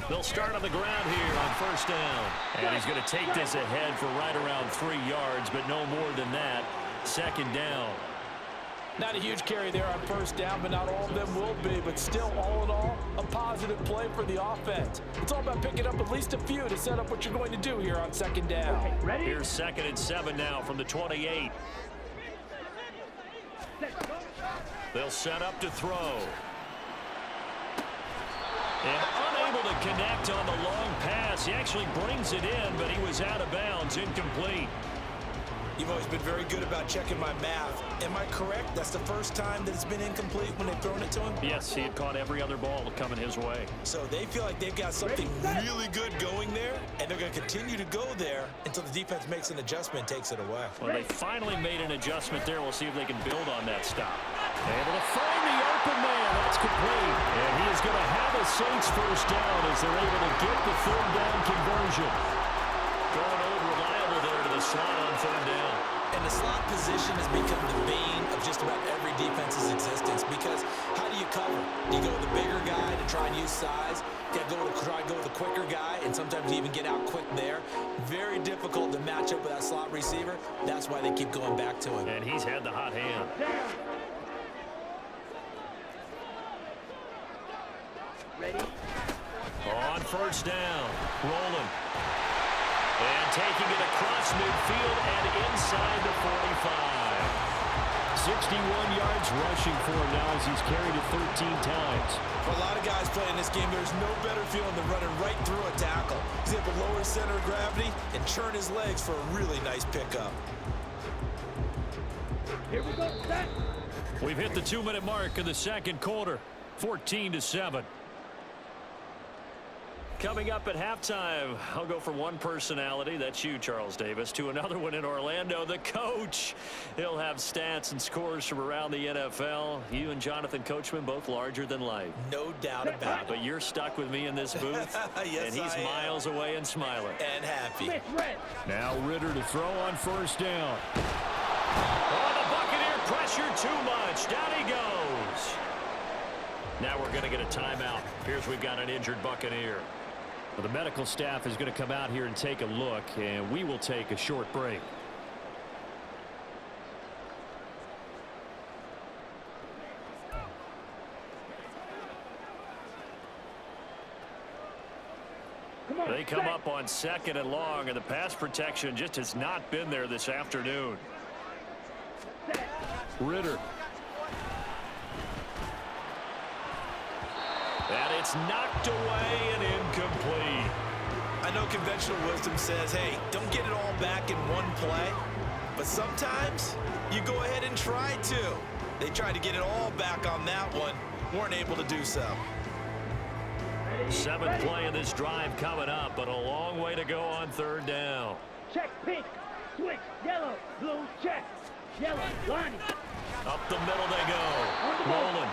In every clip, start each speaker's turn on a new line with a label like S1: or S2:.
S1: They'll start on the ground here on first down. And he's going to take this ahead for right around 3 yards, but no more than that. Second down.
S2: Not a huge carry there on first down, but not all of them will be. But still, all in all, a positive play for the offense. It's all about picking up at least a few to set up what you're going to do here on second down.
S3: Okay, ready?
S1: Here's 2nd and 7 now from the 28. They'll set up to throw. And unable to connect on the long pass. He actually brings it in, but he was out of bounds, incomplete.
S2: You've always been very good about checking my math. Am I correct? That's the first time that it's been incomplete when they've thrown it to him?
S1: Yes, he had caught every other ball coming his way.
S2: So they feel like they've got something really good going there, and they're going to continue to go there until the defense makes an adjustment and takes it away.
S1: Well, they finally made an adjustment there. We'll see if they can build on that stop. Able to find the open man. That's complete. And he is going to have a Saints first down as they're able to get the third down conversion. Going over reliable there to the slot on third down.
S2: And the slot position has become the bane of just about every defense's existence because how do you cover? Do you go with the bigger guy to try and use size? You got to try to go with the quicker guy, and sometimes you even get out quick there. Very difficult to match up with that slot receiver. That's why they keep going back to him.
S1: And he's had the hot hand.
S3: Ready?
S1: On first down, rolling. And taking it across midfield and inside the 45. 61 yards rushing for him now as he's carried it 13 times.
S2: For a lot of guys playing this game, there's no better feeling than running right through a tackle. He's able to lower his center of gravity and churn his legs for a really nice pickup.
S3: Here we go, set.
S1: We've hit the 2-minute mark of the second quarter, 14-7. Coming up at halftime, I'll go from one personality, that's you, Charles Davis, to another one in Orlando, the coach. He'll have stats and scores from around the NFL. You and Jonathan Coachman, both larger than life.
S2: No doubt about it.
S1: But you're stuck with me in this booth,
S2: yes,
S1: and he's miles away and smiling.
S2: And happy.
S1: Now Ritter to throw on first down. Oh, the Buccaneer pressure too much. Down he goes. Now we're going to get a timeout. Here's we've got an injured Buccaneer. Well, the medical staff is going to come out here and take a look, and we will take a short break. They come up on 2nd and long, and the pass protection just has not been there this afternoon. Ritter. And it's knocked away and incomplete.
S2: I know conventional wisdom says, hey, don't get it all back in one play. But sometimes you go ahead and try to. They tried to get it all back on that one. Weren't able to do so.
S1: 7th play of this drive coming up, but a long way to go on third down.
S3: Check pink, switch, yellow, blue, check, yellow, line.
S1: Up the middle they go. Rolling.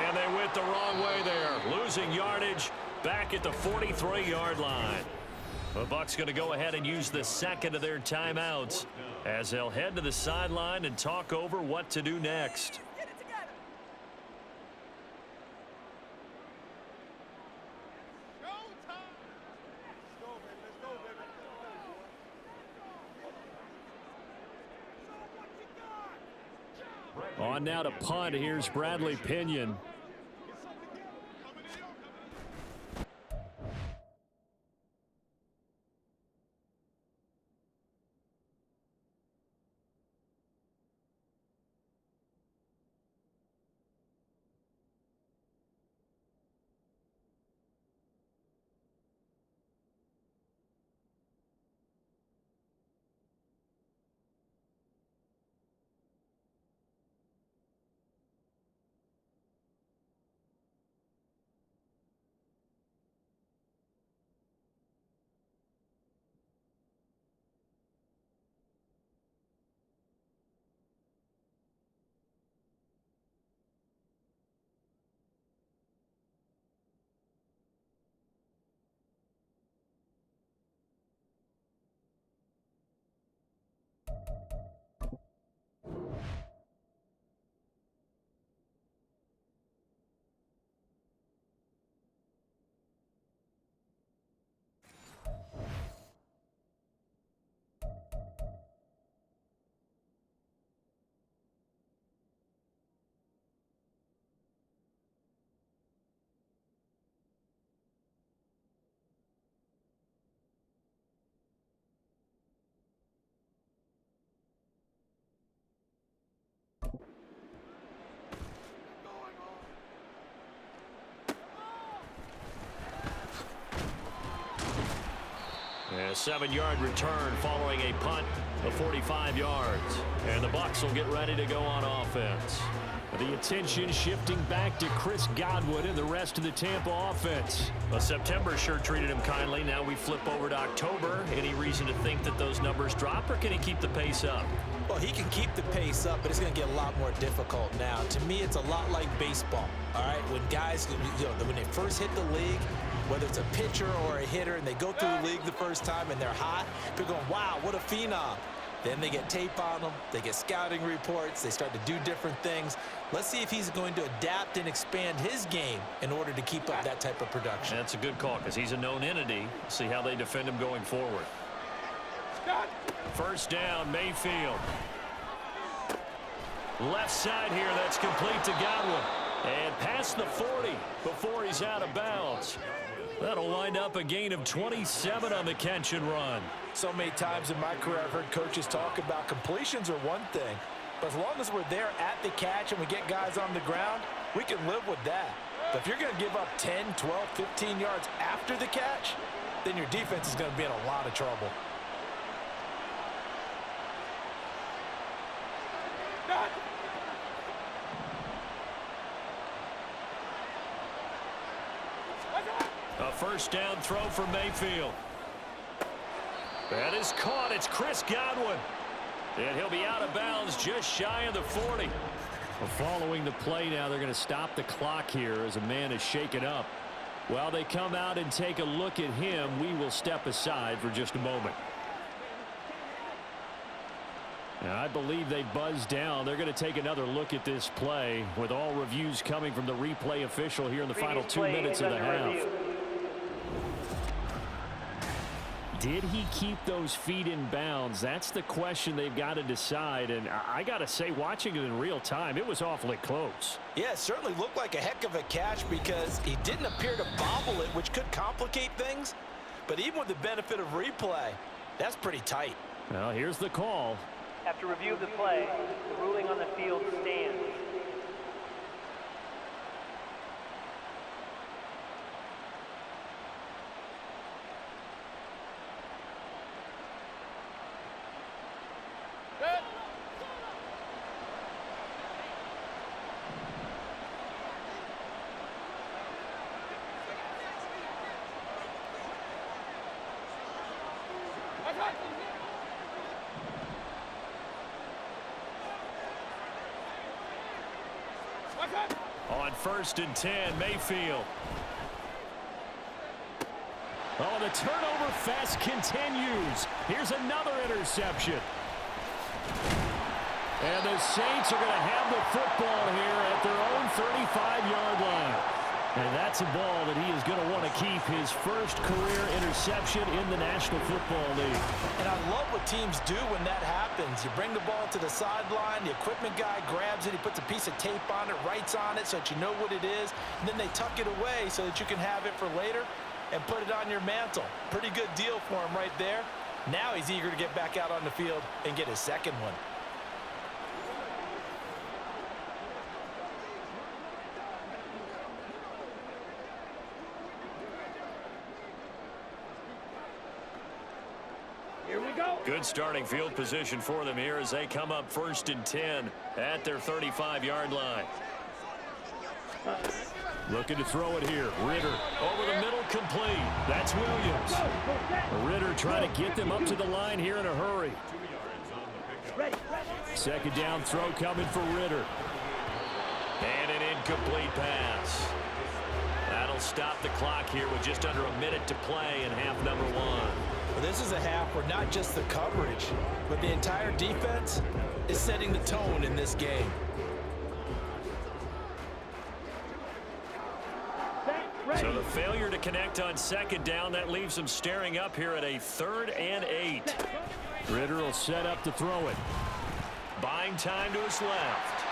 S1: And they went the wrong way there. Losing yardage back at the 43-yard line. The Bucs going to go ahead and use the second of their timeouts as they'll head to the sideline and talk over what to do next. On now to punt. Here's Bradley Pinion. A 7-yard return following a punt of 45 yards. And the Bucs will get ready to go on offense. The attention shifting back to Chris Godwin and the rest of the Tampa offense. Well, September sure treated him kindly. Now we flip over to October. Any reason to think that those numbers drop, or can he keep the pace up?
S2: Well, he can keep the pace up, but it's going to get a lot more difficult now. To me, it's a lot like baseball. All right, when guys, when they first hit the league, whether it's a pitcher or a hitter, and they go through the league the first time and they're hot, people going, wow, what a phenom. Then they get tape on them, they get scouting reports, they start to do different things. Let's see if he's going to adapt and expand his game in order to keep up that type of production.
S1: That's a good call because he's a known entity. See how they defend him going forward. First down, Mayfield. Left side here, that's complete to Godwin. And past the 40 before he's out of bounds. That'll wind up a gain of 27 on the catch and run.
S2: So many times in my career I've heard coaches talk about completions are one thing, but as long as we're there at the catch and we get guys on the ground, we can live with that. But if you're going to give up 10, 12, 15 yards after the catch, then your defense is going to be in a lot of trouble.
S1: A first down throw for Mayfield. That is caught. It's Chris Godwin. And he'll be out of bounds just shy of the 40. Well, following the play now, they're going to stop the clock here as a man is shaken up. While they come out and take a look at him, we will step aside for just a moment. And I believe they buzzed down. They're going to take another look at this play with all reviews coming from the replay official here in the final 2 minutes of the half. Did he keep those feet in bounds? That's the question they've got to decide. And I got to say, watching it in real time, it was awfully close.
S2: Yeah, it certainly looked like a heck of a catch because he didn't appear to bobble it, which could complicate things. But even with the benefit of replay, that's pretty tight.
S1: Well, here's the call.
S4: After review of the play, the ruling on the field stands.
S1: On 1st and 10, Mayfield. Oh, the turnover fest continues. Here's another interception. And the Saints are going to have the football here at their own 35-yard line. And that's a ball that he is going to want to keep, his first career interception in the National Football League.
S2: And I love what teams do when that happens. You bring the ball to the sideline, the equipment guy grabs it, he puts a piece of tape on it, writes on it so that you know what it is, and then they tuck it away so that you can have it for later and put it on your mantle. Pretty good deal for him right there. Now he's eager to get back out on the field and get his second one.
S1: Good starting field position for them here as they come up 1st and 10 at their 35-yard line. Looking to throw it here. Ritter over the middle, complete. That's Williams. Ritter trying to get them up to the line here in a hurry. Second down throw coming for Ritter. And an incomplete pass. That'll stop the clock here with just under a minute to play in half number 1.
S2: Well, this is a half where not just the coverage, but the entire defense is setting the tone in this game.
S1: So the failure to connect on second down, that leaves them staring up here at a 3rd and 8. Ritter will set up to throw it. Buying time to his left.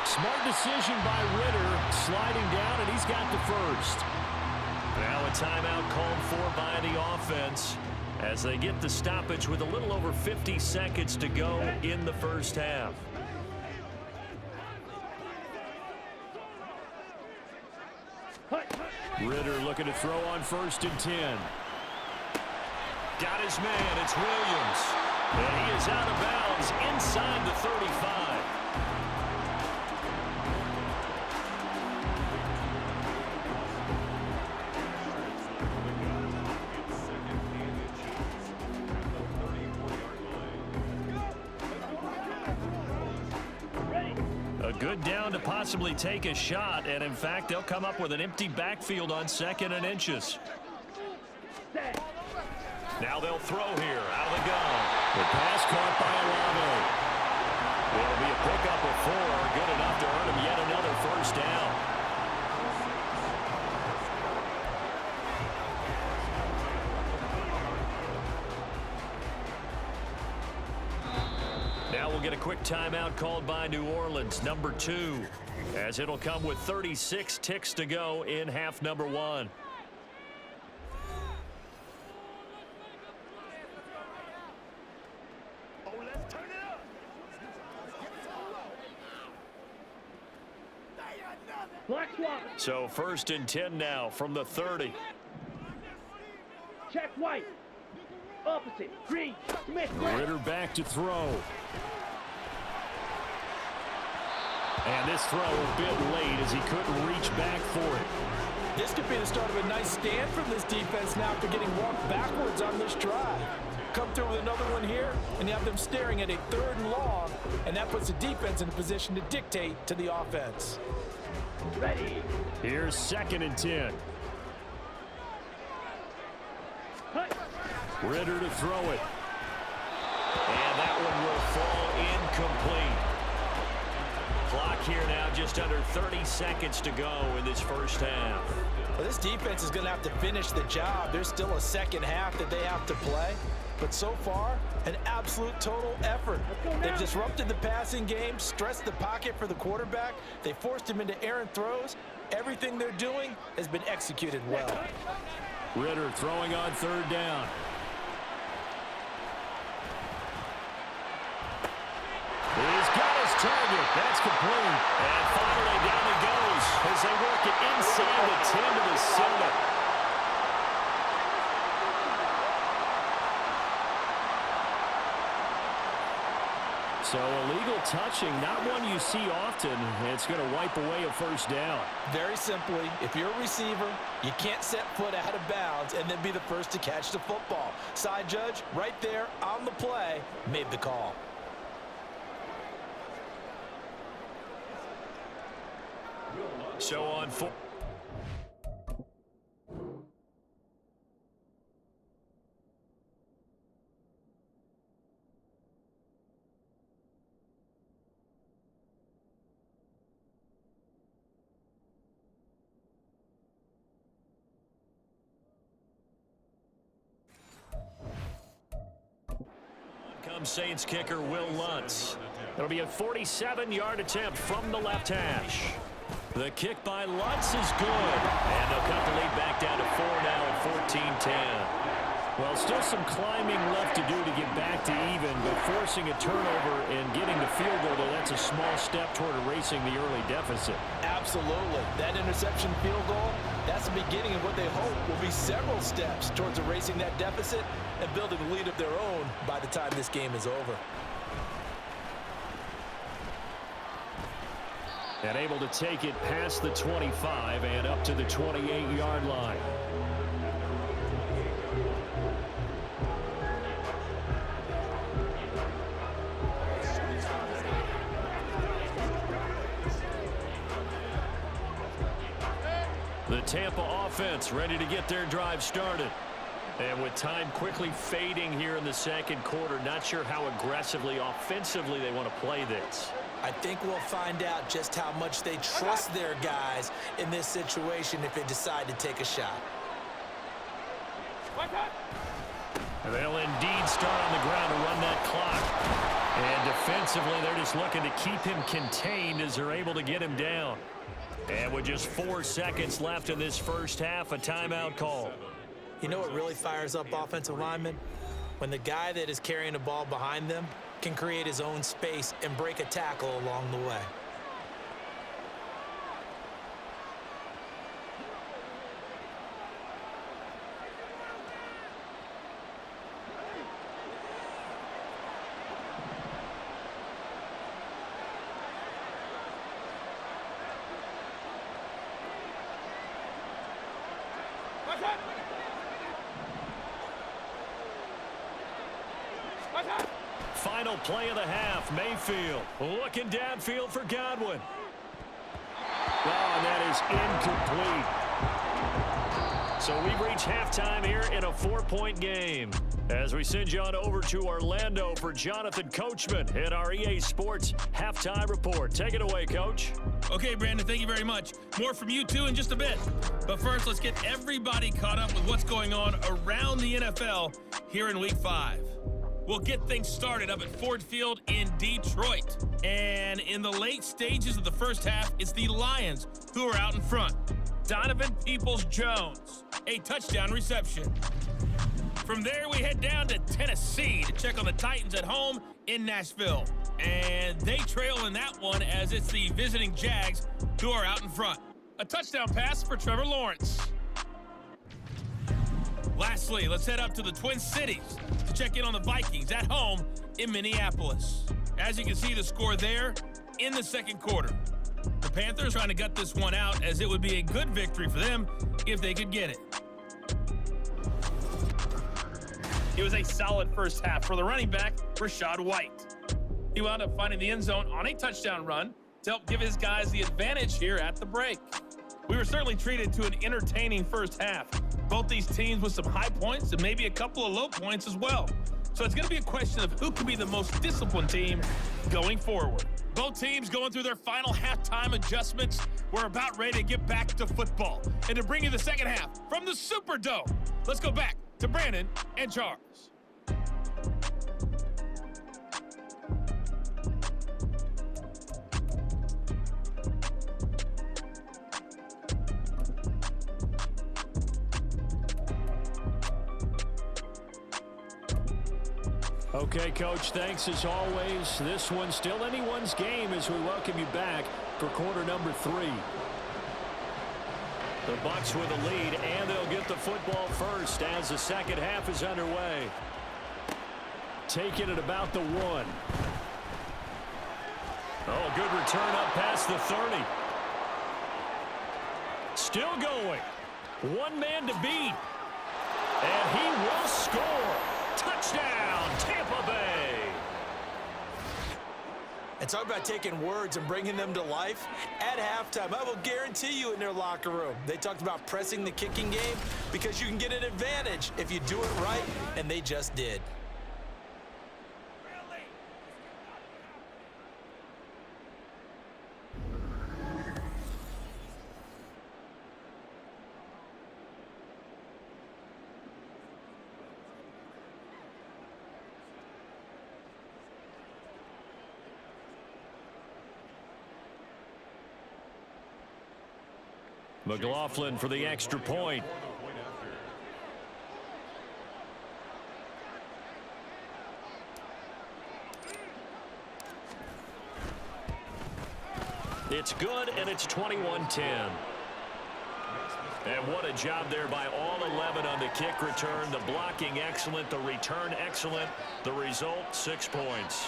S1: Smart decision by Ritter, sliding down, and he's got the first. Now a timeout called for by the offense as they get the stoppage with a little over 50 seconds to go in the first half. Ritter looking to throw on 1st and 10. Got his man. It's Williams. And he is out of bounds inside the 35. A good down to possibly take a shot, and in fact, they'll come up with an empty backfield on 2nd and inches. Now they'll throw here out of the gun. The pass caught by Olave. It'll be a pickup of 4, good enough to earn him yet another first down. Now we'll get a quick timeout called by New Orleans, number 2, as it'll come with 36 ticks to go in half number 1. So 1st and 10 now from the 30.
S3: Check White. Opposite. Green. Smith.
S1: Ritter back to throw. And this throw a bit late as he couldn't reach back for it.
S2: This could be the start of a nice stand from this defense now after getting walked backwards on this drive. Come through with another one here, and you have them staring at a 3rd and long, and that puts the defense in a position to dictate to the offense.
S3: Ready.
S1: Here's 2nd and 10. Ritter to throw it. And that one will fall incomplete. Clock here now, just under 30 seconds to go in this first half.
S2: Well, this defense is going to have to finish the job. There's still a second half that they have to play. But so far, an absolute total effort. They've disrupted the passing game, stressed the pocket for the quarterback. They forced him into errant throws. Everything they're doing has been executed well.
S1: Ritter throwing on 3rd down. He's got his target. That's complete. And finally down he goes as they work it inside the 10 to the 7. So illegal touching, not one you see often. It's going to wipe away a first down.
S2: Very simply, if you're a receiver, you can't set foot out of bounds and then be the first to catch the football. Side judge, right there on the play, made the call.
S1: So on 4. Comes Saints kicker Will Lutz. It'll be a 47-yard attempt from the left hash. The kick by Lutz is good. And they'll cut the lead back down to 4 now at 14-10. Well, still some climbing left to do to get back to even, but forcing a turnover and getting the field goal, that's a small step toward erasing the early deficit.
S2: Absolutely. That interception field goal, that's the beginning of what they hope will be several steps towards erasing that deficit and building a lead of their own by the time this game is over.
S1: And able to take it past the 25 and up to the 28-yard line. The Tampa offense ready to get their drive started. And with time quickly fading here in the second quarter, not sure how aggressively, offensively they want to play this.
S2: I think we'll find out just how much they trust their guys in this situation if they decide to take a shot.
S1: They'll indeed start on the ground to run that clock. And defensively, they're just looking to keep him contained as they're able to get him down. And with just 4 seconds left in this first half, a timeout call.
S2: You know what really fires up offensive linemen? When the guy that is carrying the ball behind them can create his own space and break a tackle along the way.
S1: Final play of the half. Mayfield looking downfield for Godwin. Oh, and that is incomplete. So we've reached halftime here in a 4-point game. As we send you on over to Orlando for Jonathan Coachman in our EA Sports Halftime Report. Take it away, Coach.
S5: Okay, Brandon, thank you very much. More from you, too, in just a bit. But first, let's get everybody caught up with what's going on around the NFL here in Week 5. We'll get things started up at Ford Field in Detroit. And in the late stages of the first half, it's the Lions who are out in front. Donovan Peoples-Jones, a touchdown reception. From there, we head down to Tennessee to check on the Titans at home in Nashville. And they trail in that one as it's the visiting Jags who are out in front. A touchdown pass for Trevor Lawrence. Lastly, let's head up to the Twin Cities to check in on the Vikings at home in Minneapolis. As you can see, the score there in the second quarter. The Panthers trying to gut this one out as it would be a good victory for them if they could get it. It was a solid first half for the running back, Rachaad White. He wound up finding the end zone on a touchdown run to help give his guys the advantage here at the break. We were certainly treated to an entertaining first half. Both these teams with some high points and maybe a couple of low points as well. So it's going to be a question of who can be the most disciplined team going forward. Both teams going through their final halftime adjustments. We're about ready to get back to football. And to bring you the second half from the Superdome, let's go back to Brandon and Charles.
S1: Okay, Coach, thanks as always. This one's still anyone's game as we welcome you back for quarter number 3. The Bucs with a lead, and they'll get the football first as the second half is underway. Taking it about the 1. Oh, good return up past the 30. Still going. One man to beat. And he will score. Touchdown, Tampa Bay.
S2: And talk about taking words and bringing them to life. At halftime, I will guarantee you in their locker room, they talked about pressing the kicking game because you can get an advantage if you do it right, and they just did.
S1: McLaughlin for the extra point. It's good, and it's 21-10. And what a job there by all 11 on the kick return. The blocking excellent, the return excellent. The result, 6 points.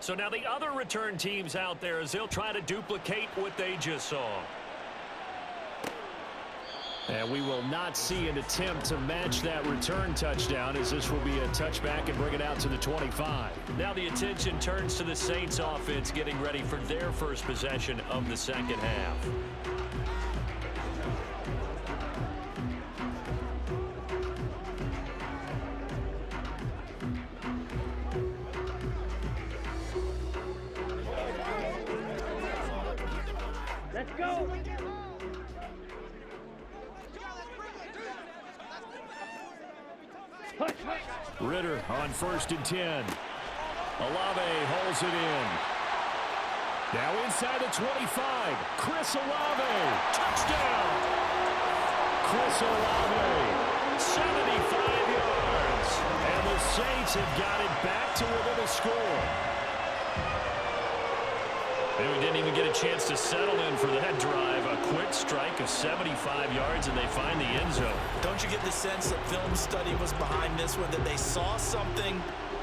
S1: So now the other return teams out there as they'll try to duplicate what they just saw. And we will not see an attempt to match that return touchdown, as this will be a touchback and bring it out to the 25. Now the attention turns to the Saints offense getting ready for their first possession of the second half.
S3: Let's go.
S1: Ritter on 1st and 10. Olave holds it in. Now inside the 25. Chris Olave. Touchdown. Chris Olave. 75 yards. And the Saints have got it back to within a score. And we didn't even get a chance to settle in for that drive. A quick strike of 75 yards, and they find the end zone.
S2: Don't you get the sense that film study was behind this one, that they saw something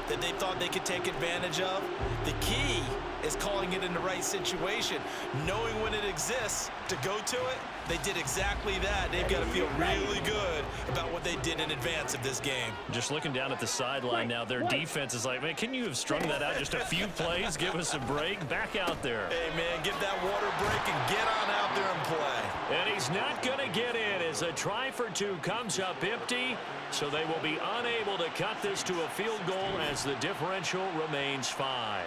S2: that they thought they could take advantage of? The key is calling it in the right situation, knowing when it exists to go to it. They did exactly that. They've got to feel really good about what they did in advance of this game.
S1: Just looking down at the sideline now, their defense is like, man, can you have strung that out just a few plays? Give us a break. Back out there.
S2: Hey, man, give that water break and get on out there and play.
S1: And he's not going to get in as a try for two comes up empty. So they will be unable to cut this to a field goal as the differential remains 5.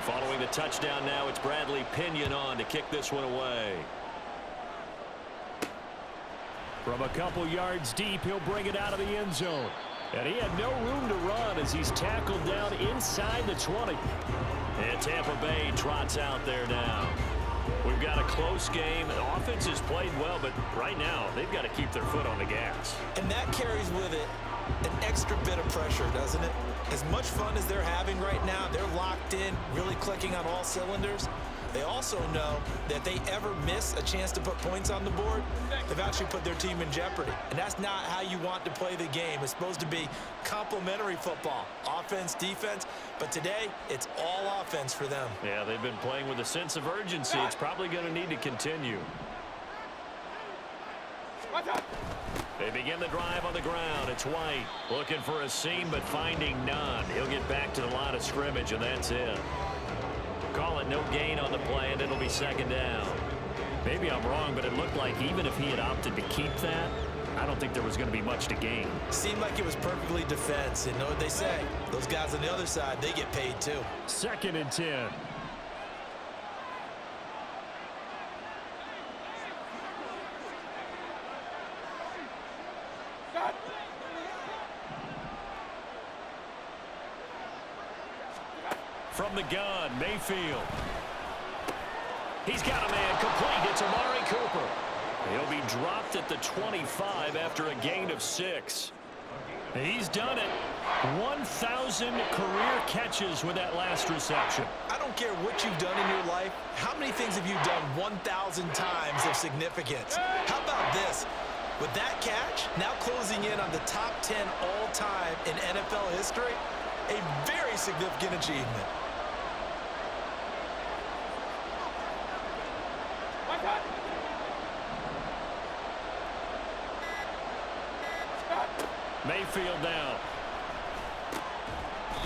S1: Following the touchdown now, it's Bradley Pinion on to kick this one away. From a couple yards deep, he'll bring it out of the end zone. And he had no room to run as he's tackled down inside the 20. And Tampa Bay trots out there now. We've got a close game. The offense has played well, but right now they've got to keep their foot on the gas.
S2: And that carries with it an extra bit of pressure, doesn't it? As much fun as they're having right now, they're locked in, really clicking on all cylinders. They also know that if they ever miss a chance to put points on the board, they've actually put their team in jeopardy. And that's not how you want to play the game. It's supposed to be complementary football, offense, defense. But today, it's all offense for them.
S1: Yeah, they've been playing with a sense of urgency. It's probably going to need to continue. They begin the drive on the ground. It's White looking for a seam but finding none. He'll get back to the line of scrimmage, and that's it. Call it no gain on the play, and it'll be second down. Maybe I'm wrong, but it looked like even if he had opted to keep that, I don't think there was going to be much to gain.
S2: Seemed like it was perfectly defense. And know what they say? Those guys on the other side, they get paid too.
S1: 2nd and 10. From the gun, Mayfield. He's got a man complete. It's Amari Cooper. He'll be dropped at the 25 after a gain of 6. He's done it. 1,000 career catches with that last reception.
S2: I don't care what you've done in your life. How many things have you done 1,000 times of significance? How about this? With that catch, now closing in on the top 10 all-time in NFL history, a very significant achievement.
S1: Mayfield now.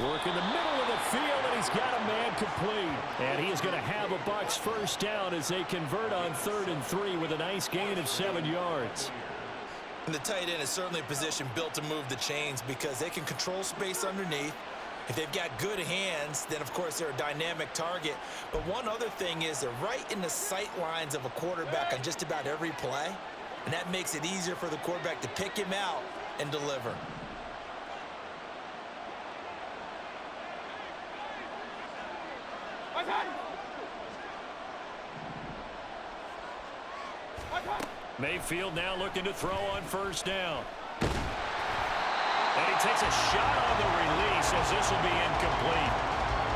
S1: Work in the middle of the field, and he's got a man complete. And he is going to have a Bucs first down as they convert on 3rd and 3 with a nice gain of 7 yards.
S2: And the tight end is certainly a position built to move the chains because they can control space underneath. If they've got good hands, then, of course, they're a dynamic target. But one other thing is they're right in the sight lines of a quarterback on just about every play. And that makes it easier for the quarterback to pick him out and deliver.
S1: Mayfield now looking to throw on first down. And he takes a shot on the release as this will be incomplete.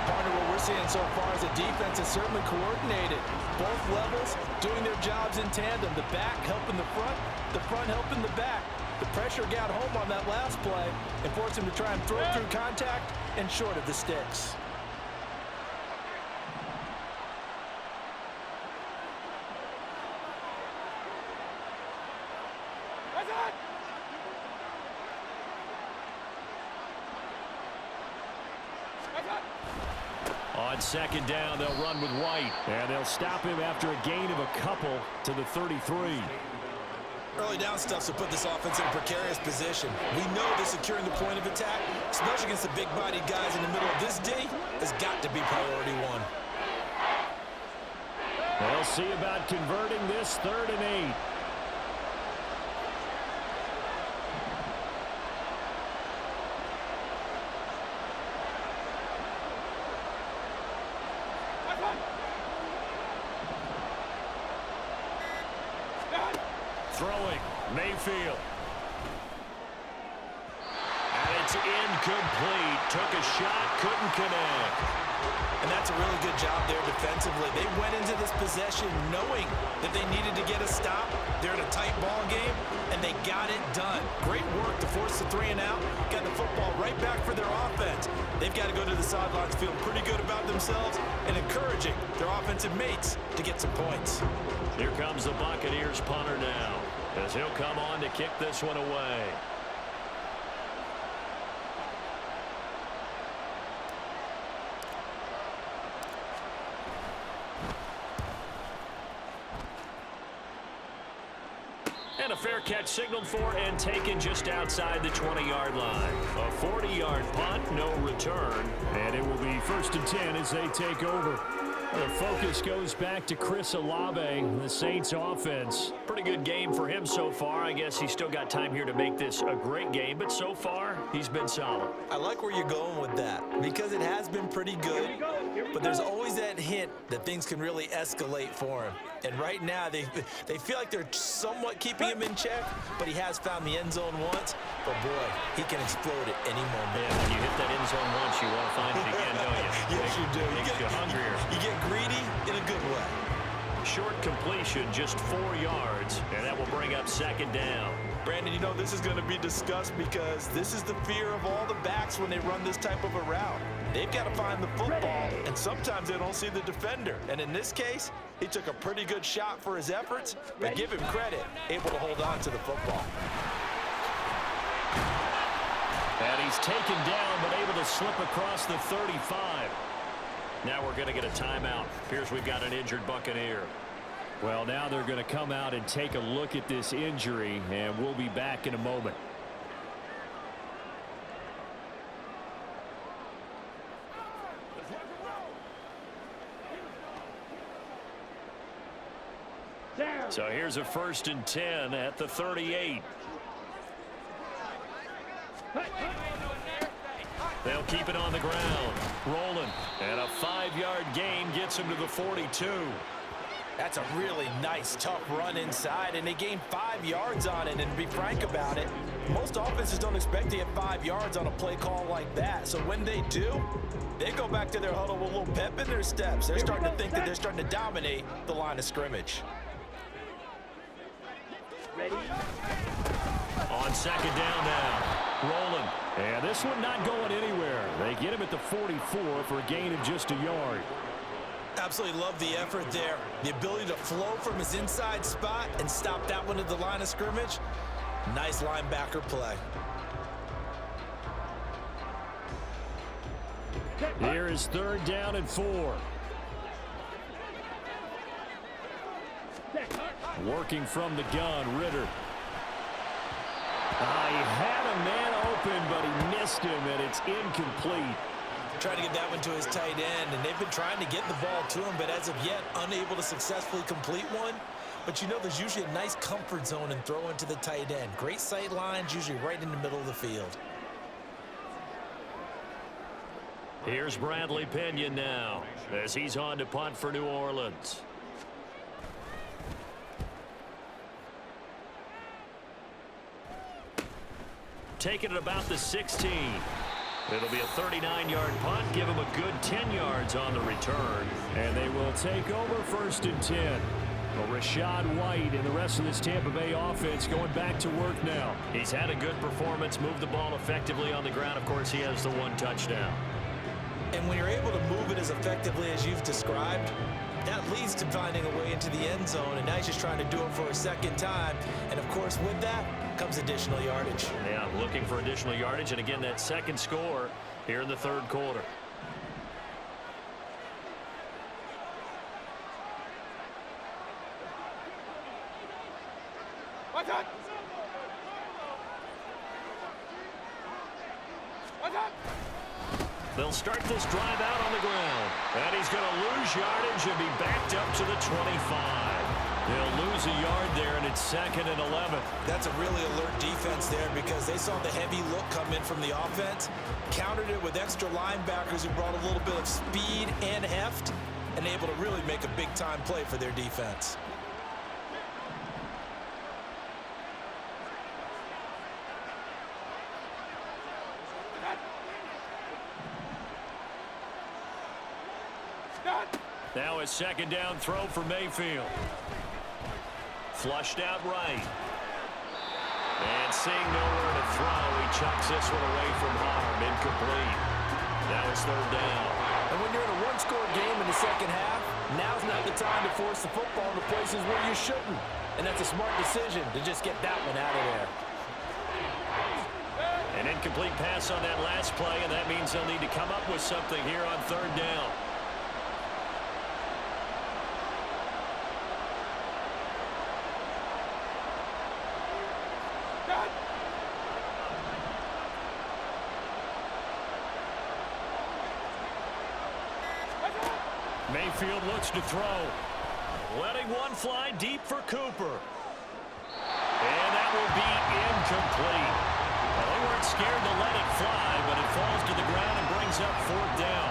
S2: Partner, what we're seeing so far is the defense is certainly coordinated. Both levels doing their jobs in tandem. The back helping the front helping the back. The pressure got home on that last play and forced him to try and throw through contact and short of the sticks.
S1: On second down, they'll run with White. And they'll stop him after a gain of a couple to the 33.
S2: Early down stuff will put this offense in a precarious position. We know that securing the point of attack, especially against the big-bodied guys in the middle of this D, has got to be priority one.
S1: They'll see about converting this 3rd and 8. Throwing, Mayfield. And it's incomplete. Took a shot, couldn't connect.
S2: And that's a really good job there defensively. They went into this possession knowing that they needed to get a stop. They're in a tight ball game, and they got it done. Great work to force the 3 and out. Got the football right back for their offense. They've got to go to the sidelines feeling pretty good about themselves and encouraging their offensive mates to get some points.
S1: Here comes the Buccaneers punter now, as he'll come on to kick this one away. And a fair catch signaled for and taken just outside the 20-yard line. A 40-yard punt, no return, and it will be 1st and 10 as they take over. The focus goes back to Chris Olave, the Saints offense. Pretty good game for him so far. I guess he's still got time here to make this a great game, but so far, he's been solid.
S2: I like where you're going with that because it has been pretty good, but there's always that hint that things can really escalate for him. And right now, they feel like they're somewhat keeping him in check, but he has found the end zone once. But, boy, he can explode at any moment.
S1: Yeah, when you hit that end zone once, you want to find it again, don't you?
S2: Yes, you do.
S1: Makes you hungrier.
S2: You get greedy in a good way.
S1: Short completion, just 4 yards, and that will bring up 2nd down.
S2: Brandon, you know this is going to be discussed because this is the fear of all the backs when they run this type of a route. They've got to find the football, and sometimes they don't see the defender. And in this case, he took a pretty good shot for his efforts, but give him credit, able to hold on to the football.
S1: And he's taken down, but able to slip across the 35. Now we're going to get a timeout. Here's we've got an injured Buccaneer. Well, now they're going to come out and take a look at this injury, and we'll be back in a moment. So here's a 1st and 10 at the 38. They'll keep it on the ground. Rolling. And a 5-yard gain gets him to the 42.
S2: That's a really nice, tough run inside, and they gained 5 yards on it. And to be frank about it, most offenses don't expect to get 5 yards on a play call like that. So when they do, they go back to their huddle with a little pep in their steps. They're starting to think that they're starting to dominate the line of scrimmage.
S3: Ready?
S1: On 2nd down now. Rolling. And this one not going anywhere. They get him at the 44 for a gain of just a yard.
S2: Absolutely love the effort there. The ability to flow from his inside spot and stop that one at the line of scrimmage. Nice linebacker play.
S1: Here is 3rd down and 4. Working from the gun, Ritter. He had a man open, but he missed him, and it's incomplete.
S2: Trying to get that one to his tight end, and they've been trying to get the ball to him, but as of yet, unable to successfully complete one. But you know there's usually a nice comfort zone in throwing to the tight end. Great sight lines, usually right in the middle of the field.
S1: Here's Bradley Pinion now, as he's on to punt for New Orleans. taking it about the 16. It'll be a 39-yard punt. Give them a good 10 yards on the return. And they will take over 1st and 10. Well, Rachaad White and the rest of this Tampa Bay offense going back to work now. He's had a good performance, moved the ball effectively on the ground. Of course, he has the 1 touchdown.
S2: And when you're able to move it as effectively as you've described, that leads to finding a way into the end zone, and now he's just trying to do it for a second time. And, of course, with that comes additional yardage.
S1: Yeah, looking for additional yardage, and again, that second score here in the 3rd quarter. They'll start this drive out on the ground. And he's going to lose yardage and be backed up to the 25. They'll lose a yard there, and it's 2nd and 11.
S2: That's a really alert defense there because they saw the heavy look come in from the offense, countered it with extra linebackers who brought a little bit of speed and heft, and able to really make a big-time play for their defense.
S1: Now a 2nd down throw for Mayfield. Flushed out right. And seeing nowhere to throw, he chucks this one away from harm. Incomplete. Now it's 3rd down.
S2: And when you're in a 1-score game in the second half, now's not the time to force the football to places where you shouldn't. And that's a smart decision to just get that one out of there.
S1: An incomplete pass on that last play, and that means they'll need to come up with something here on 3rd down. Mayfield looks to throw. Letting one fly deep for Cooper. And that will be incomplete. Well, they weren't scared to let it fly, but it falls to the ground and brings up 4th down.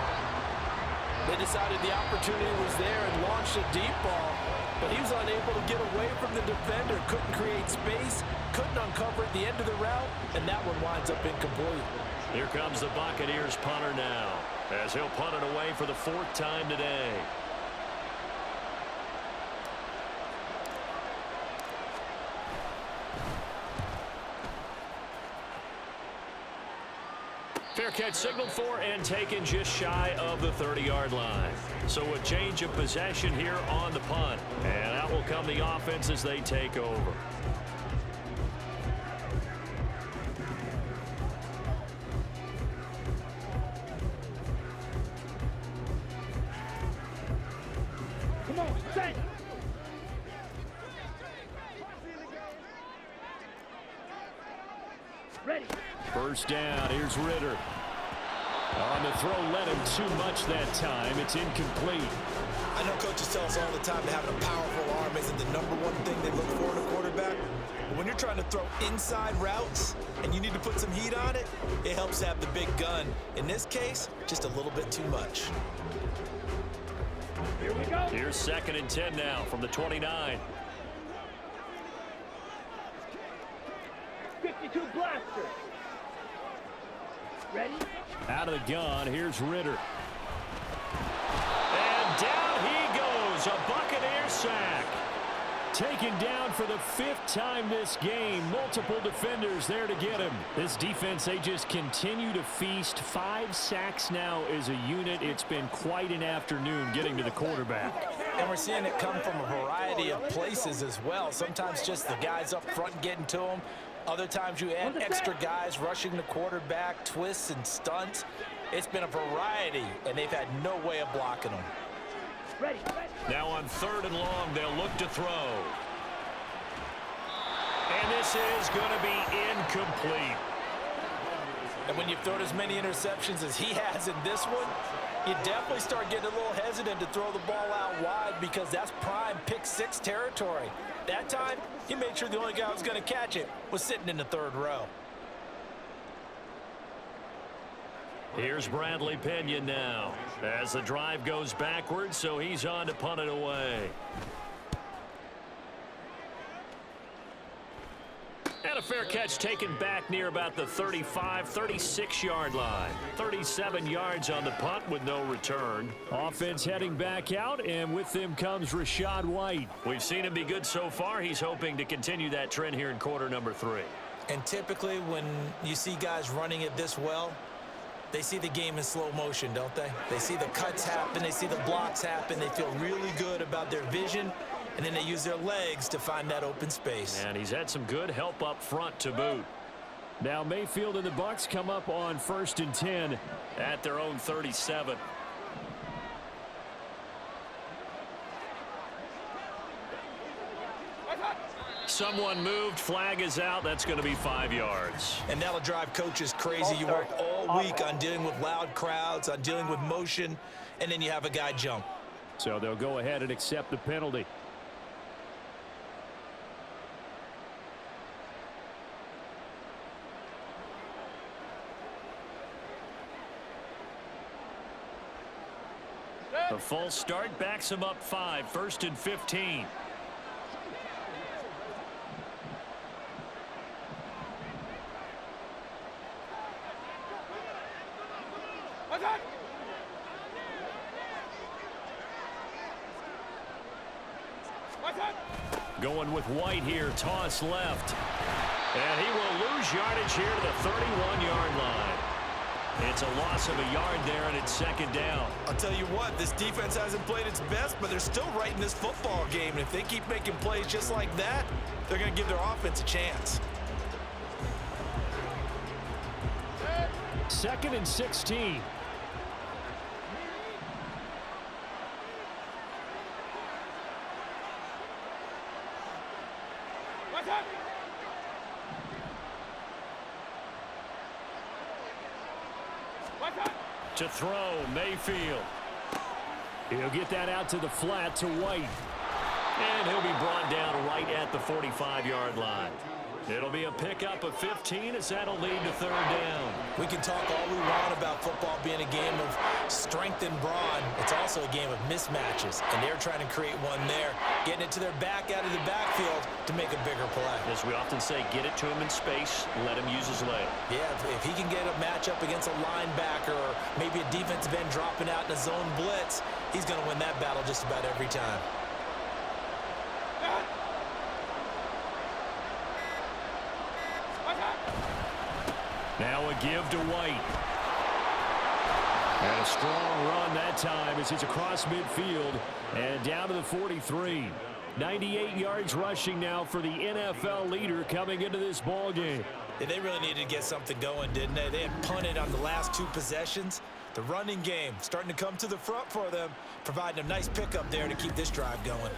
S2: They decided the opportunity was there and launched a deep ball, but he was unable to get away from the defender, couldn't create space, couldn't uncover at the end of the route, and that one winds up incomplete.
S1: Here comes the Buccaneers punter now, as he'll punt it away for the 4th time today. Fair catch signaled for and taken just shy of the 30-yard line. So a change of possession here on the punt. And out will come the offense as they take over.
S3: Come on, set. Ready.
S1: 1st down. Here's Ritter. On the throw, led him too much that time. It's incomplete.
S2: I know coaches tell us all the time that having a powerful arm isn't the #1 thing they look for in a quarterback. But when you're trying to throw inside routes and you need to put some heat on it, it helps have the big gun. In this case, just a little bit too much.
S3: Here we go.
S1: Here's 2nd and 10 now from the 29.
S3: 52 blaster. Ready?
S1: Out of the gun, here's Ritter. And down he goes, a Buccaneer sack. Taken down for the 5th time this game. Multiple defenders there to get him. This defense, they just continue to feast. 5 sacks now as a unit. It's been quite an afternoon getting to the quarterback.
S2: And we're seeing it come from a variety of places as well. Sometimes just the guys up front getting to him. Other times you add extra guys rushing the quarterback, twists and stunts. It's been a variety, and they've had no way of blocking them.
S3: Ready.
S1: Now on 3rd and long, they'll look to throw. And this is going to be incomplete.
S2: And when you've thrown as many interceptions as he has in this one, you definitely start getting a little hesitant to throw the ball out wide because that's prime pick-6 territory. That time, he made sure the only guy who was going to catch it was sitting in the 3rd row.
S1: Here's Bradley Pinion now as the drive goes backwards, so he's on to punt it away. And a fair catch taken back near about the 35, 36-yard line. 37 yards on the punt with no return.
S6: Offense heading back out, and with them comes Rachaad White.
S1: We've seen him be good so far. He's hoping to continue that trend here in quarter number 3.
S2: And typically when you see guys running it this well, they see the game in slow motion, don't they? They see the cuts happen. They see the blocks happen. They feel really good about their vision. And then they use their legs to find that open space.
S1: And he's had some good help up front to boot.
S6: Now Mayfield and the Bucs come up on 1st and 10
S1: at their own 37. Someone moved. Flag is out. That's going to be 5 yards.
S2: And that'll drive coaches crazy. You work all week on dealing with loud crowds, on dealing with motion, and then you have a guy jump.
S6: So they'll go ahead and accept the penalty.
S1: The false start backs him up 5. 1st and 15. Going with White here. Toss left. And he will lose yardage here to the 31-yard line. It's a loss of a yard there, and it's 2nd down.
S2: I'll tell you what, this defense hasn't played its best, but they're still right in this football game. And if they keep making plays just like that, they're going to give their offense a chance.
S6: 2nd and 16.
S1: To throw, Mayfield.
S6: He'll get that out to the flat to White.
S1: And he'll be brought down right at the 45-yard line. It'll be a pickup of 15 as that'll lead to 3rd down.
S2: We can talk all we want about football being a game of strength and brawn. It's also a game of mismatches, and they're trying to create one there, getting it to their back out of the backfield to make a bigger play.
S1: As we often say, get it to him in space, let him use his leg.
S2: Yeah, if he can get a matchup against a linebacker or maybe a defensive end dropping out in a zone blitz, he's going to win that battle just about every time.
S6: Now a give to White. And a strong run that time as he's across midfield and down to the 43. 98 yards rushing now for the NFL leader coming into this ball game.
S2: Yeah, they really needed to get something going, didn't they? They had punted on the last 2 possessions. The running game starting to come to the front for them, providing a nice pickup there to keep this drive going.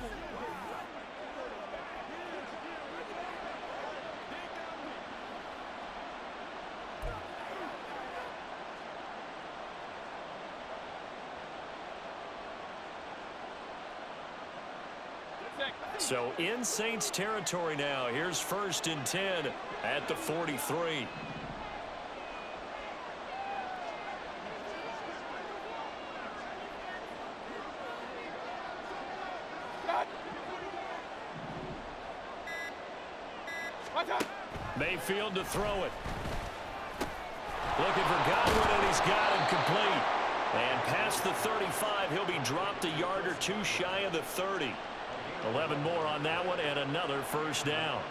S1: So in Saints territory now. Here's 1st and 10 at the 43. Mayfield to throw it. Looking for Godwin, and he's got him complete. And past the 35, he'll be dropped a yard or 2 shy of the 30. 11 more on that one, and another 1st down.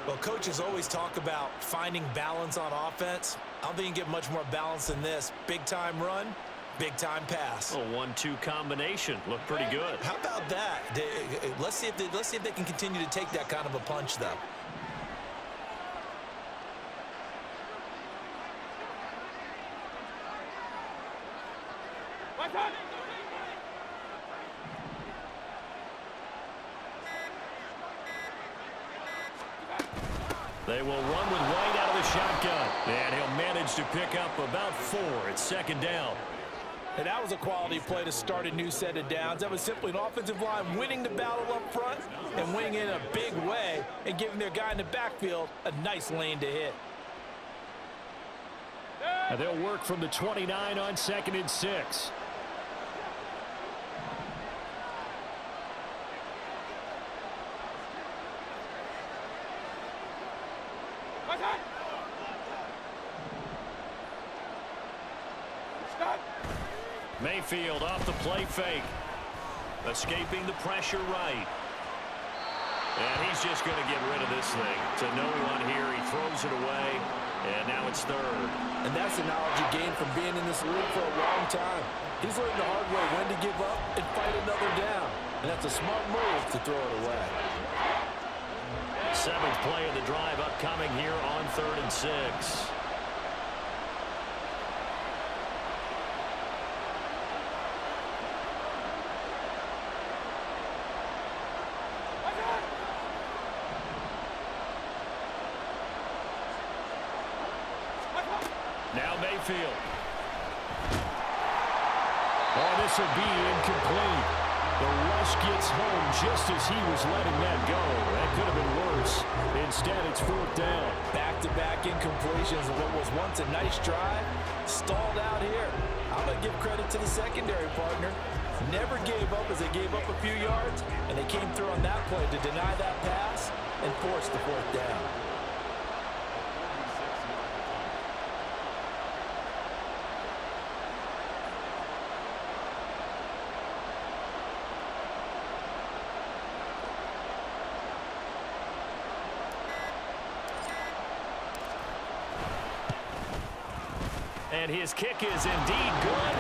S2: Well, coaches always talk about finding balance on offense. I don't think you can get much more balance than this. Big-time run, big-time pass.
S1: A 1-2 combination. Looked pretty good.
S2: How about that? Let's see if they can continue to take that kind of a punch, though.
S1: They will run with White out of the shotgun. And he'll manage to pick up about 4. It's 2nd down.
S2: And that was a quality play to start a new set of downs. That was simply an offensive line winning the battle up front and winning it in a big way and giving their guy in the backfield a nice lane to hit.
S6: And they'll work from the 29 on 2nd and 6.
S1: Mayfield off the play fake. Escaping the pressure right. And he's just going to get rid of this thing. To no one here. He throws it away. And now it's third.
S2: And that's the knowledge he gained from being in this league for a long time. He's learned the hard way when to give up and fight another down. And that's a smart move to throw it away.
S1: Seventh play of the drive upcoming here on 3rd and 6. Now Mayfield.
S6: Oh, this will be incomplete. The rush gets home just as he was letting that go. That could have been worse. Instead, it's 4th down.
S2: Back-to-back incompletions of what was once a nice drive. Stalled out here. I'm going to give credit to the secondary partner. Never gave up as they gave up a few yards, and they came through on that play to deny that pass and force the 4th down.
S1: And his kick is indeed good.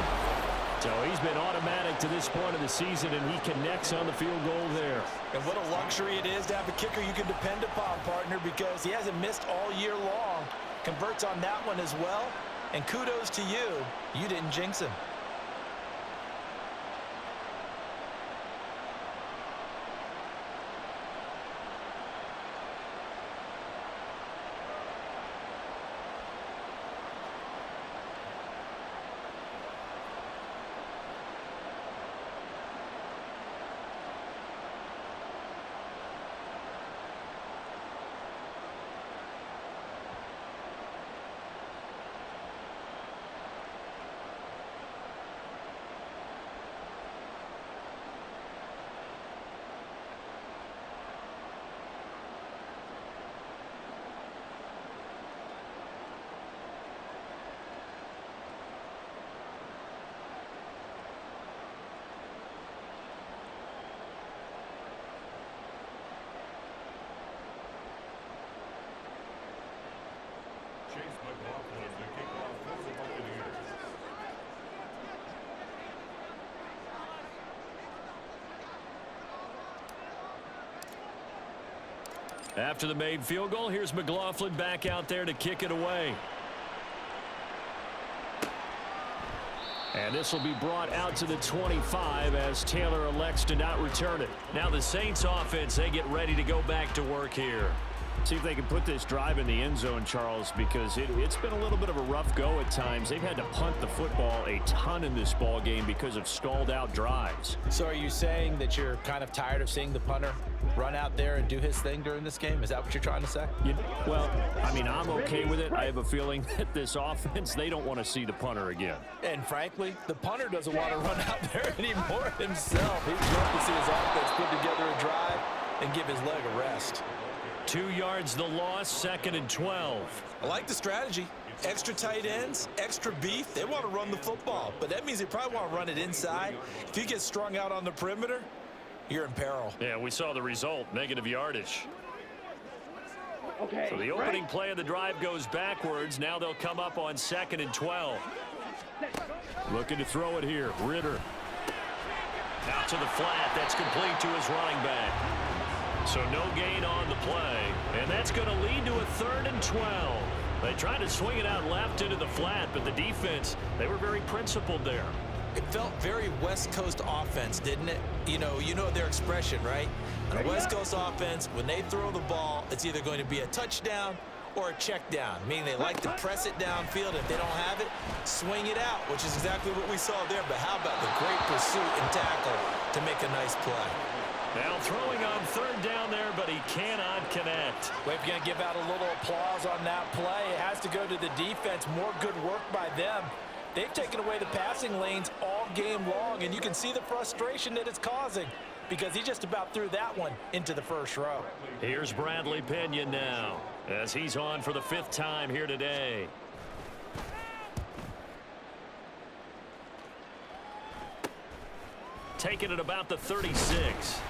S6: So he's been automatic to this point of the season, and he connects on the field goal there.
S2: And what a luxury it is to have a kicker you can depend upon, partner, because he hasn't missed all year long. Converts on that one as well. And kudos to you. You didn't jinx him.
S6: After the made field goal, here's McLaughlin back out there to kick it away. And this will be brought out to the 25 as Taylor elects to not return it.
S1: Now the Saints offense, they get ready to go back to work here.
S6: See if they can put this drive in the end zone, Charles, because it's been a little bit of a rough go at times. They've had to punt the football a ton in this ball game because of stalled out drives.
S2: So are you saying that you're kind of tired of seeing the punter run out there and do his thing during this game? Is that what you're trying to say?
S6: Well, I mean, I'm okay with it. I have a feeling that this offense, they don't want to see the punter again.
S2: And frankly, the punter doesn't want to run out there anymore himself. He'd love to see his offense put together a drive and give his leg a rest.
S1: 2 yards the loss, 2nd and 12.
S2: I like the strategy. Extra tight ends, extra beef. They want to run the football, but that means they probably want to run it inside. If you get strung out on the perimeter, you're in peril.
S1: Yeah, we saw the result, negative yardage.
S3: Okay.
S1: So the opening play of the drive goes backwards. Now they'll come up on 2nd and 12.
S6: Looking to throw it here. Ritter.
S1: Out to the flat. That's complete to his running back. So no gain on the play. And that's going to lead to a 3rd and 12. They tried to swing it out left into the flat, but the defense, they were very principled there.
S2: It felt very West Coast offense, didn't it? You know their expression, right? On a West Coast offense, when they throw the ball, it's either going to be a touchdown or a check down, meaning they like to press it downfield. If they don't have it, swing it out, which is exactly what we saw there. But how about the great pursuit and tackle to make a nice play?
S1: Now throwing on 3rd down there, but he cannot connect.
S2: Well, if you're going to give out a little applause on that play, it has to go to the defense. More good work by them. They've taken away the passing lanes all game long, and you can see the frustration that it's causing. because he just about threw that one into the first row.
S1: Here's Bradley Pinion now as he's on for the 5th time here today. Taking it about the 36.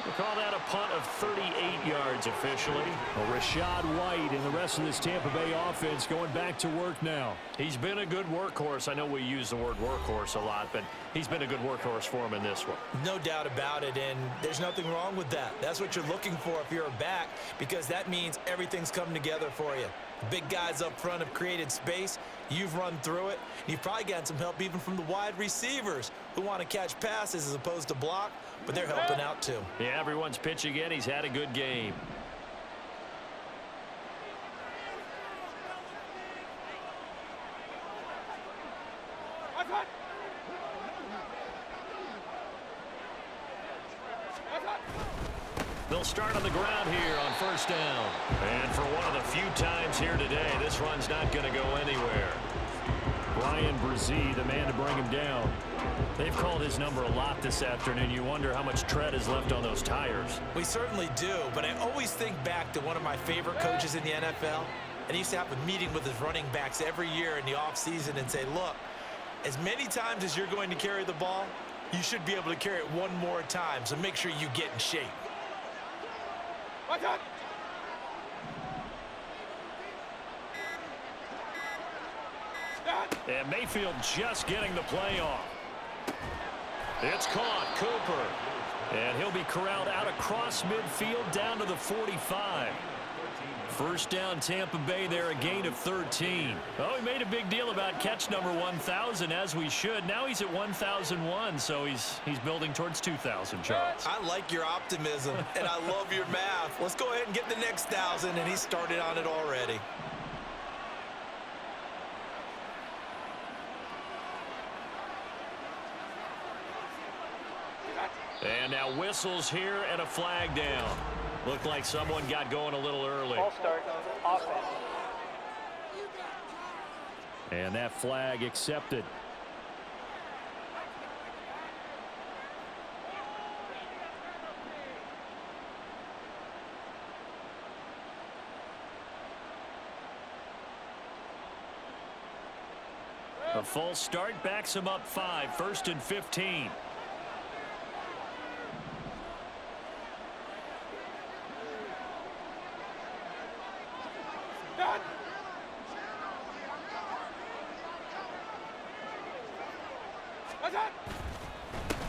S1: We'll call that a punt of 38 yards officially.
S6: Well, Rashad White and the rest of this Tampa Bay offense going back to work now.
S1: He's been a good workhorse. I know we use the word workhorse a lot, but he's been a good workhorse for him in this one.
S2: No doubt about it, and there's nothing wrong with that. That's what you're looking for if you're a back, because that means everything's come together for you. Big guys up front have created space. You've run through it. You've probably gotten some help even from the wide receivers who want to catch passes as opposed to block, but they're helping out too.
S1: Yeah, everyone's pitching in. He's had a good game. They'll start on the ground here on 1st down. And for one of the few times here today, this run's not going to go anywhere.
S6: Brian Brzee, the man to bring him down.
S1: They've called his number a lot this afternoon. You wonder how much tread is left on those tires.
S2: We certainly do, but I always think back to one of my favorite coaches in the NFL. And he used to have a meeting with his running backs every year in the offseason and say, look, as many times as you're going to carry the ball, you should be able to carry it one more time, so make sure you get in shape.
S1: And Mayfield just getting the play off. It's caught. Cooper. And he'll be corralled out across midfield down to the 45. 1st down Tampa Bay there, a gain of 13. Oh, he made a big deal about catch number 1,000, as we should. Now he's at 1,001, so he's building towards 2,000, Charles.
S2: I like your optimism, and I love your math. Let's go ahead and get the next 1,000, and he started on it already.
S1: And now whistles here and a flag down. Looked like someone got going a little early.
S4: Ball start, offense.
S6: And that flag accepted.
S1: A false start backs him up 5, 1st and 15.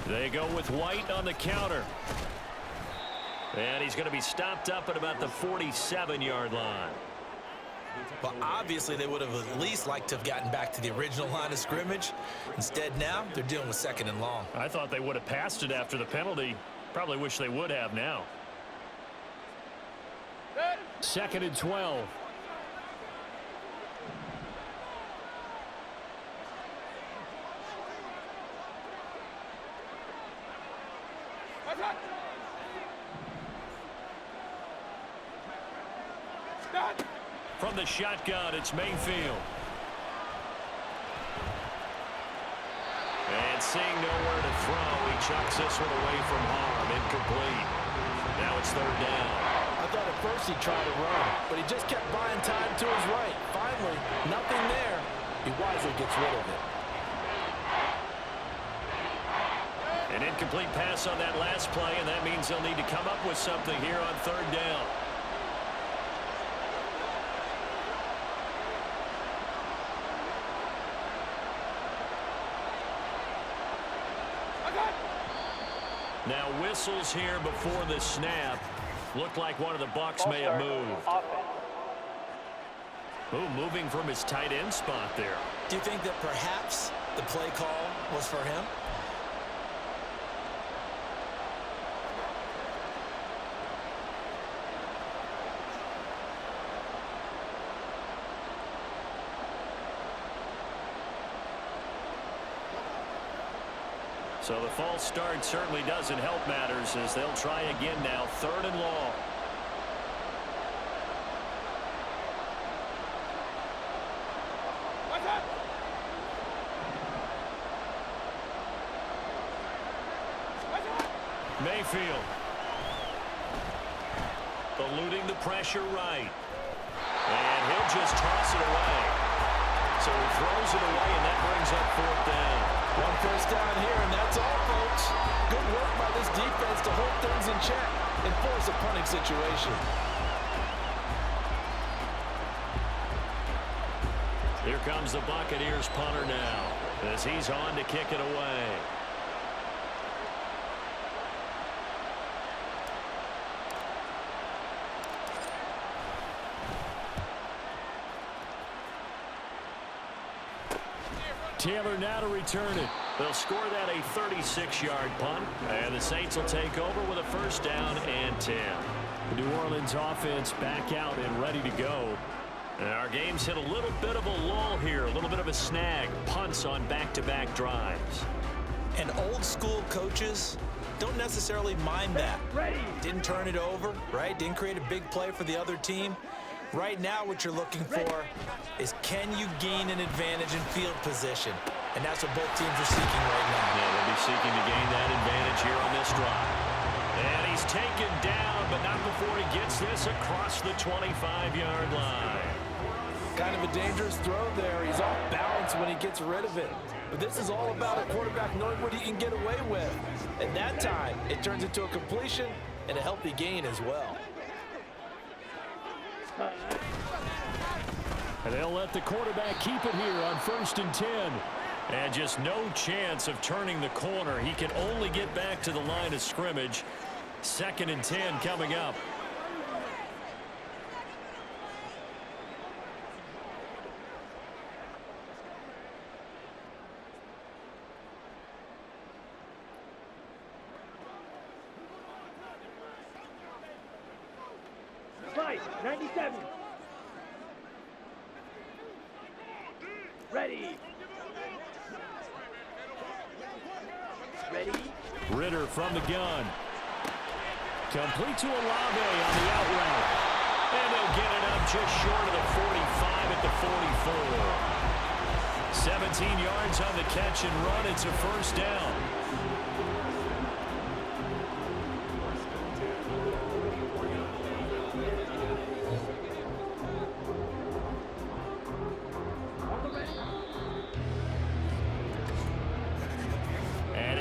S1: They go with White on the counter. And he's going to be stopped up at about the 47-yard line.
S2: But obviously they would have at least liked to have gotten back to the original line of scrimmage. Instead now they're dealing with 2nd and long.
S1: I thought they would have passed it after the penalty. Probably wish they would have now.
S6: 2nd and 12.
S1: From the shotgun, it's Mayfield. And seeing nowhere to throw, he chucks this one away from harm. Incomplete. Now it's 3rd down.
S2: I thought at first he tried to run, but he just kept buying time to his right. Finally, nothing there. He wisely gets rid of it.
S1: An incomplete pass on that last play, and that means they'll need to come up with something here on 3rd down. Now whistles here before the snap. Looked like one of the Bucs may have moved. Ooh, moving from his tight end spot there.
S2: Do you think that perhaps the play call was for him?
S1: So the false start certainly doesn't help matters as they'll try again now, 3rd and long. Mayfield. Eluding the pressure right. And he'll just toss it away. So he throws it away, and that brings up 4th down.
S2: One first down here, and that's all, folks. Good work by this defense to hold things in check and force a punting situation.
S1: Here comes the Buccaneers punter now as he's on to kick it away.
S6: Taylor now to return it.
S1: They'll score that a 36-yard punt, and the Saints will take over with a 1st down and 10.
S6: The New Orleans offense back out and ready to go.
S1: And our game's hit a little bit of a lull here, a little bit of a snag. Punts on back-to-back drives.
S2: And old-school coaches don't necessarily mind that. Didn't turn it over, right? Didn't create a big play for the other team. Right now, what you're looking for is, can you gain an advantage in field position? And that's what both teams are seeking right now.
S1: Yeah, they'll be seeking to gain that advantage here on this drive. And he's taken down, but not before he gets this across the 25-yard line.
S2: Kind of a dangerous throw there. He's off balance when he gets rid of it. But this is all about a quarterback knowing what he can get away with. At that time, it turns into a completion and a healthy gain as well.
S6: And they'll let the quarterback keep it here on 1st and 10.
S1: And just no chance of turning the corner. He can only get back to the line of scrimmage. 2nd and 10 coming up.
S3: Fight, 97. Ready. Ready.
S6: Ritter from the gun. Complete to Olave on the out route.
S1: And they'll get it up just short of the 45 at the 44. 17 yards on the catch and run. It's a 1st down.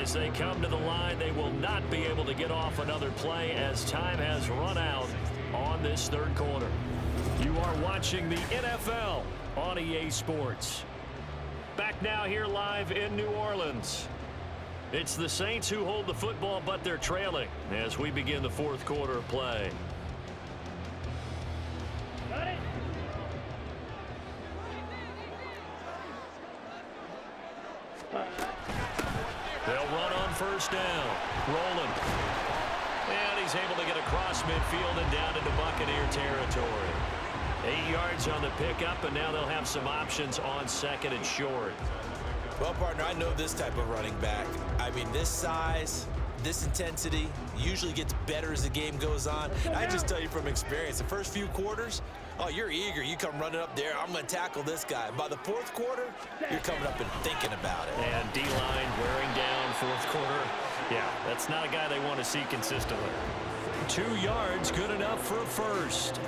S1: As they come to the line, they will not be able to get off another play as time has run out on this 3rd quarter.
S6: You are watching the NFL on EA Sports.
S1: Back now here live in New Orleans. It's the Saints who hold the football, but they're trailing as we begin the 4th quarter of play.
S3: Got it.
S1: They'll run on 1st down. Rolling. And he's able to get across midfield and down into Buccaneer territory. 8 yards on the pickup, and now they'll have some options on 2nd and short.
S2: Well, partner, I know this type of running back. I mean, this size, this intensity usually gets better as the game goes on. I just tell you from experience, the first few quarters, oh, you're eager. You come running up there. I'm going to tackle this guy. By the 4th quarter, you're coming up and thinking about it.
S1: And D-line wearing down 4th quarter. Yeah, that's not a guy they want to see consistently.
S6: 2 yards, good enough for a 1st.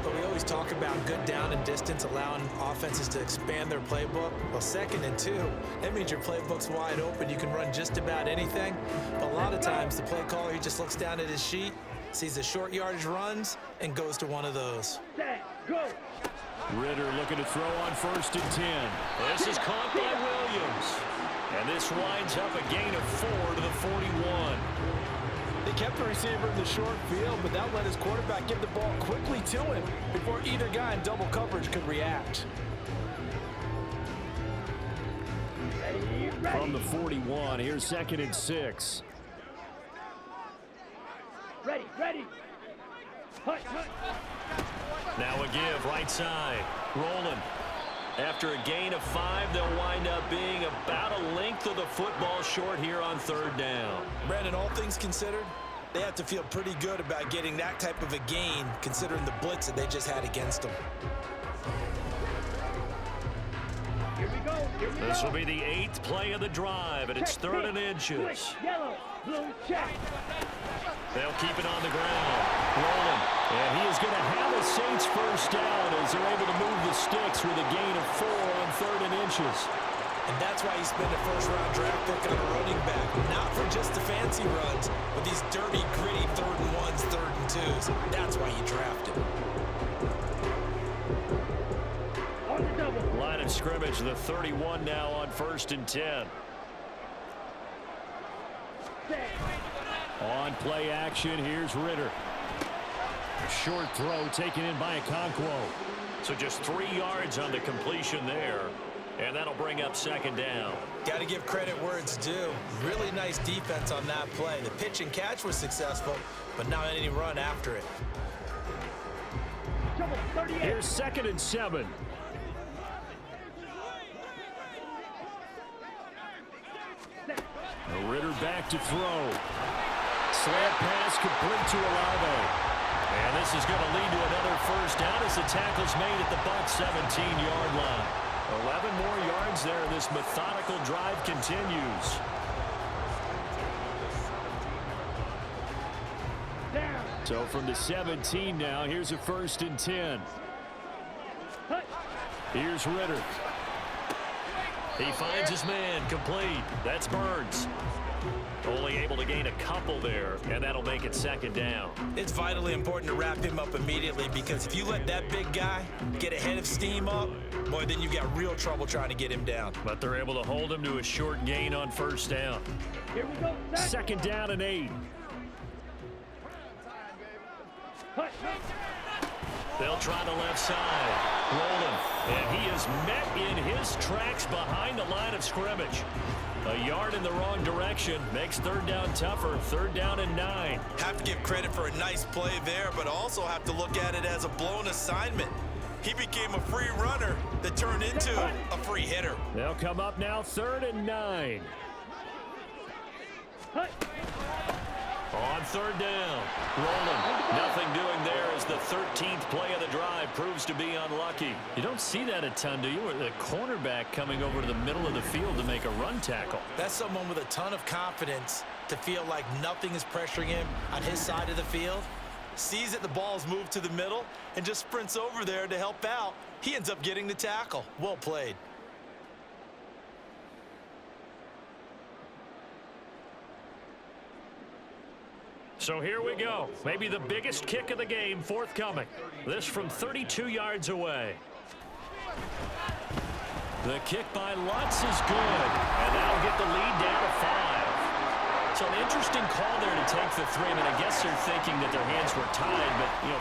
S2: But we always talk about good down and distance, allowing offenses to expand their playbook. Well, 2nd and 2, that means your playbook's wide open. You can run just about anything. But a lot of times, the play caller, he just looks down at his sheet, sees the short yardage runs, and goes to one of those.
S3: Set, go.
S6: Ritter looking to throw on 1st and 10.
S1: This is caught by Williams. And this winds up a gain of 4 to the 41.
S2: They kept the receiver in the short field, but that let his quarterback get the ball quickly to him before either guy in double coverage could react.
S3: Ready, ready.
S6: From the 41, here's 2nd and 6.
S3: Ready, ready. Hut, hut.
S1: Now a give, right side. Rolling. After a gain of 5, they'll wind up being about a length of the football short here on 3rd down.
S2: Brandon, all things considered, they have to feel pretty good about getting that type of a gain, considering the blitz that they just had against them.
S3: Here we go. Here we
S1: This
S3: go.
S1: will be the 8th play of the drive, and it's
S3: Check,
S1: 3rd and
S3: pink,
S1: inches.
S3: switch, yellow, blue, check.
S1: They'll keep it on the ground. Rolling.
S6: And he is going to have a Saints first down as they're able to move the sticks with a gain of 4 on 3rd and inches.
S2: And that's why you spend a first-round draft pick on a running back, not for just the fancy runs, but these dirty, gritty 3rd and 1s, 3rd and 2s. That's why you draft him.
S3: On the double.
S1: Line of scrimmage, the 31 now on 1st and 10.
S3: Set.
S6: On play action, here's Ritter. A short throw taken in by Okonkwo.
S1: So just 3 yards on the completion there. And that'll bring up 2nd down.
S2: Got to give credit where it's due. Really nice defense on that play. The pitch and catch was successful, but not any run after it.
S3: Trouble, 38.
S6: Here's 2nd and 7. Ritter back to throw. Slant pass complete to Olave.
S1: And this is going to lead to another first down as the tackle's made at the Bucs 17-yard line. 11 more yards there. This methodical drive continues.
S3: Down.
S6: So from the 17 now, here's a 1st and 10.
S3: Hut.
S6: Here's Ritter.
S1: He finds his man complete. That's Burns. Only able to gain a couple there, and that'll make it 2nd down.
S2: It's vitally important to wrap him up immediately, because if you let that big guy get a head of steam up, boy, then you've got real trouble trying to get him down.
S1: But they're able to hold him to a short gain on 1st down.
S3: Here we go. Set.
S6: 2nd down and 8.
S3: Hut.
S1: They'll try the left side. Rolling. And he is met in his tracks behind the line of scrimmage. A yard in the wrong direction makes 3rd down tougher. 3rd down and 9.
S2: Have to give credit for a nice play there, but also have to look at it as a blown assignment. He became a free runner that turned into a free hitter.
S6: They'll come up now 3rd and 9.
S3: Hut.
S1: On 3rd down. Rolling. Nothing doing there as the 13th play of the drive proves to be unlucky. You don't see that a ton, do you? Or the cornerback coming over to the middle of the field to make a run tackle.
S2: That's someone with a ton of confidence to feel like nothing is pressuring him on his side of the field. Sees that the ball's moved to the middle and just sprints over there to help out. He ends up getting the tackle. Well played.
S1: So here we go. Maybe the biggest kick of the game forthcoming. This from 32 yards away. The kick by Lutz is good. And that'll get the lead down to 5. So an interesting call there to take the 3. I mean, I guess they're thinking that their hands were tied, but, you know,